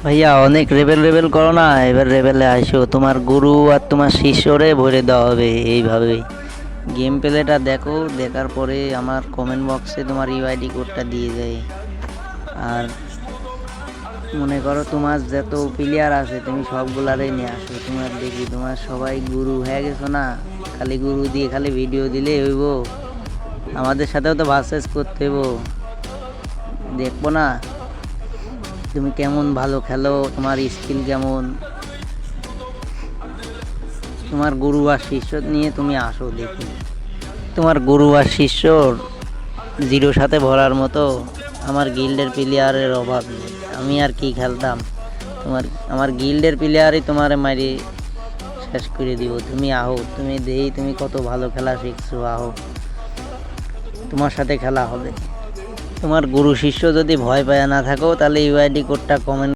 ভাইয়া অনেক rebel rebel করো না, এবার রেবেলে আইসো। তোমার গুরু আর তোমার শিষ্যরে ভরে দেওয়া হবে এইভাবেই। গেম প্লেটা দেখো, দেখার পরে আমার কমেন্ট বক্সে তোমার ইউআইডি কোডটা দিয়ে যায়। আর মনে করো তোমার যত প্লেয়ার আছে তুমি সবগুলারই নিয়ে আসো। তোমার দেখি তোমার সবাই গুরু হয়ে গেছো না, খালি গুরু দিয়ে খালি ভিডিও দিলে হইব? আমাদের সাথেও তো ভার্সেস করতে হইব, দেখবো না তুমি কেমন ভালো খেলো, তোমার স্কিল কেমন। তোমার গুরু আর শিষ্য নিয়ে তুমি আসো দেখি। তোমার গুরু আর শিষ্যর জিরো সাথে ভরার মতো আমার গিল্ডের প্লেয়ারের অভাব নেই। আমি আর কি খেলতাম, আমার গিল্ডের প্লেয়ারই তোমার মারি শেষ করে দিব। তুমি আহো, তুমি দেই তুমি কত ভালো খেলা শিখছো, আহো তোমার সাথে খেলা হবে। তোমার গুরু শিষ্য যদি ভয় পায় না থাকো তাহলে ইউআইডি কোডটা কমেন্ট